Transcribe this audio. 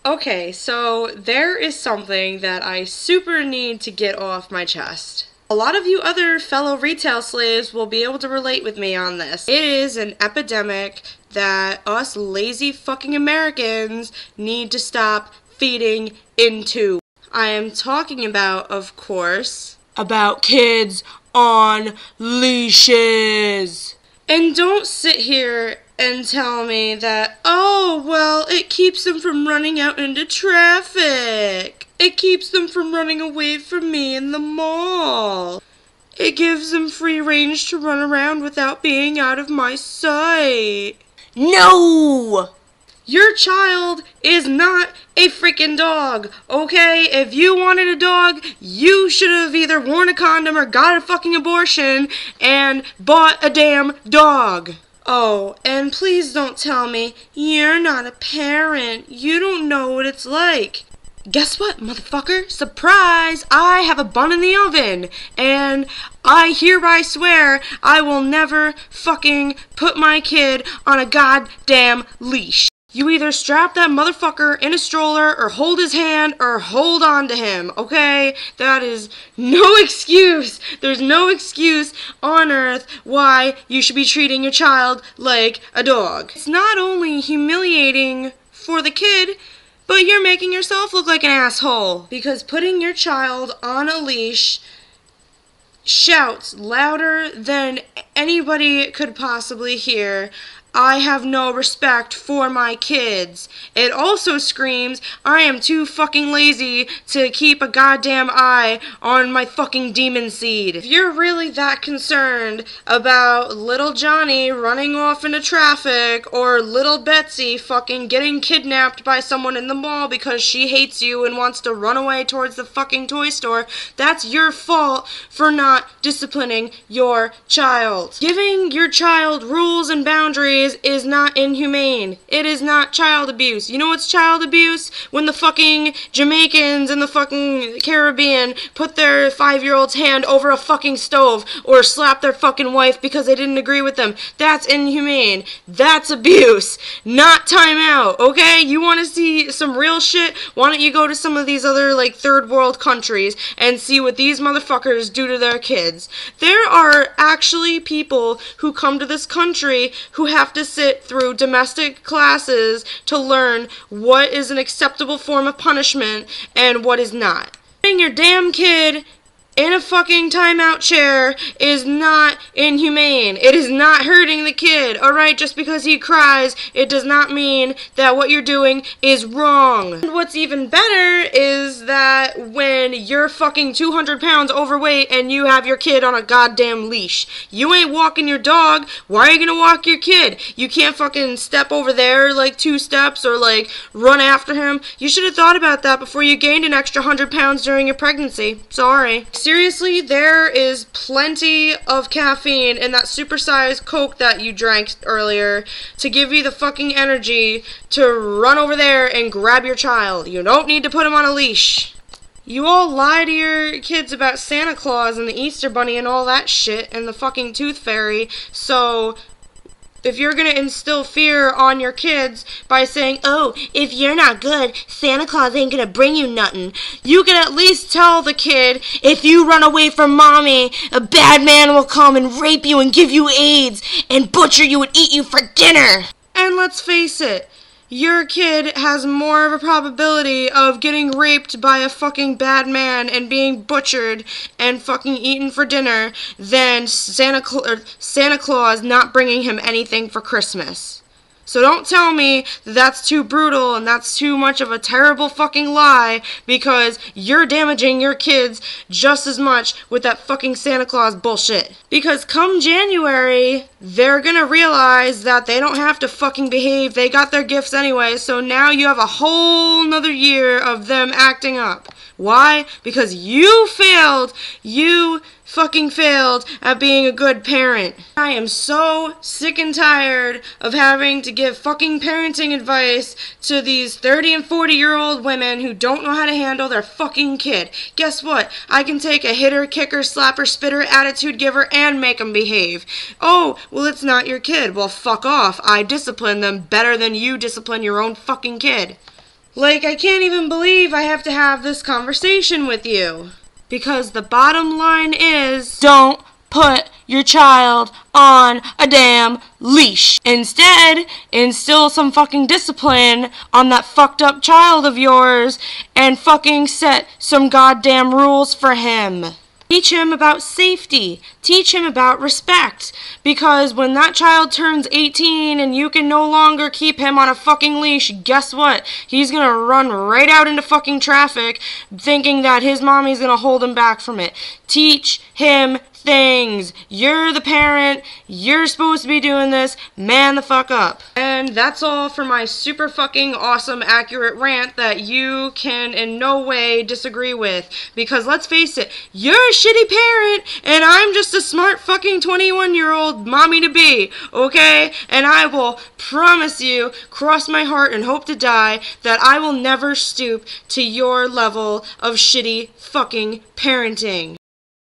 Okay, so there is something that I super need to get off my chest. A lot of you other fellow retail slaves will be able to relate with me on this. It is an epidemic that us lazy fucking Americans need to stop feeding into. I am talking about, of course, about kids on leashes. And don't sit here and tell me that, oh, well, it keeps them from running out into traffic. It keeps them from running away from me in the mall. It gives them free range to run around without being out of my sight. No! Your child is not a freaking dog, okay? If you wanted a dog, you should have either worn a condom or got a fucking abortion and bought a damn dog. Oh, and please don't tell me you're not a parent. You don't know what it's like. Guess what, motherfucker? Surprise! I have a bun in the oven, and I hereby swear I will never fucking put my kid on a goddamn leash. You either strap that motherfucker in a stroller or hold his hand or hold on to him, okay? That is no excuse. There's no excuse on earth why you should be treating your child like a dog. It's not only humiliating for the kid, but you're making yourself look like an asshole. Because putting your child on a leash shouts louder than anybody could possibly hear, I have no respect for my kids. It also screams, I am too fucking lazy to keep a goddamn eye on my fucking demon seed. If you're really that concerned about little Johnny running off into traffic or little Betsy fucking getting kidnapped by someone in the mall because she hates you and wants to run away towards the fucking toy store, that's your fault for not disciplining your child. Giving your child rules and boundaries is not inhumane. It is not child abuse. You know what's child abuse? When the fucking Jamaicans in the fucking Caribbean put their 5-year-old's hand over a fucking stove or slap their fucking wife because they didn't agree with them. That's inhumane. That's abuse. Not timeout, okay? You want to see some real shit? Why don't you go to some of these other, like, third world countries and see what these motherfuckers do to their kids? There are actually people who come to this country who have to sit through domestic classes to learn what is an acceptable form of punishment and what is not. Putting your damn kid in a fucking timeout chair is not inhumane. It is not hurting the kid, alright? Just because he cries, it does not mean that what you're doing is wrong. And what's even better is that when you're fucking 200 pounds overweight and you have your kid on a goddamn leash, you ain't walking your dog. Why are you gonna walk your kid? You can't fucking step over there like 2 steps or like run after him. You should have thought about that before you gained an extra 100 pounds during your pregnancy. Sorry. Seriously, there is plenty of caffeine in that supersized Coke that you drank earlier to give you the fucking energy to run over there and grab your child. You don't need to put him on a leash. You all lie to your kids about Santa Claus and the Easter Bunny and all that shit and the fucking Tooth Fairy, so if you're gonna instill fear on your kids by saying, oh, if you're not good, Santa Claus ain't gonna bring you nothing, you can at least tell the kid, if you run away from mommy, a bad man will come and rape you and give you AIDS and butcher you and eat you for dinner. And let's face it, your kid has more of a probability of getting raped by a fucking bad man and being butchered and fucking eaten for dinner than Santa Claus not bringing him anything for Christmas. So don't tell me that that's too brutal and that's too much of a terrible fucking lie, because you're damaging your kids just as much with that fucking Santa Claus bullshit. Because come January, they're gonna realize that they don't have to fucking behave. They got their gifts anyway, so now you have a whole nother year of them acting up. Why? Because you failed. You fucking failed at being a good parent. I am so sick and tired of having to give fucking parenting advice to these 30 and 40-year-old women who don't know how to handle their fucking kid. Guess what? I can take a hitter, kicker, slapper, spitter, attitude giver, and make them behave. Oh, well, it's not your kid. Well, fuck off. I discipline them better than you discipline your own fucking kid. Like, I can't even believe I have to have this conversation with you. Because the bottom line is, don't put your child on a damn leash. Instead, instill some fucking discipline on that fucked up child of yours and fucking set some goddamn rules for him. Teach him about safety. Teach him about respect. Because when that child turns 18 and you can no longer keep him on a fucking leash, guess what? He's gonna run right out into fucking traffic thinking that his mommy's gonna hold him back from it. Teach him things. You're the parent. You're supposed to be doing this. Man the fuck up. And that's all for my super fucking awesome accurate rant that you can in no way disagree with. Because let's face it, you're a shitty parent and I'm just a smart fucking 21-year-old mommy to be, okay? And I will promise you, cross my heart and hope to die, that I will never stoop to your level of shitty fucking parenting.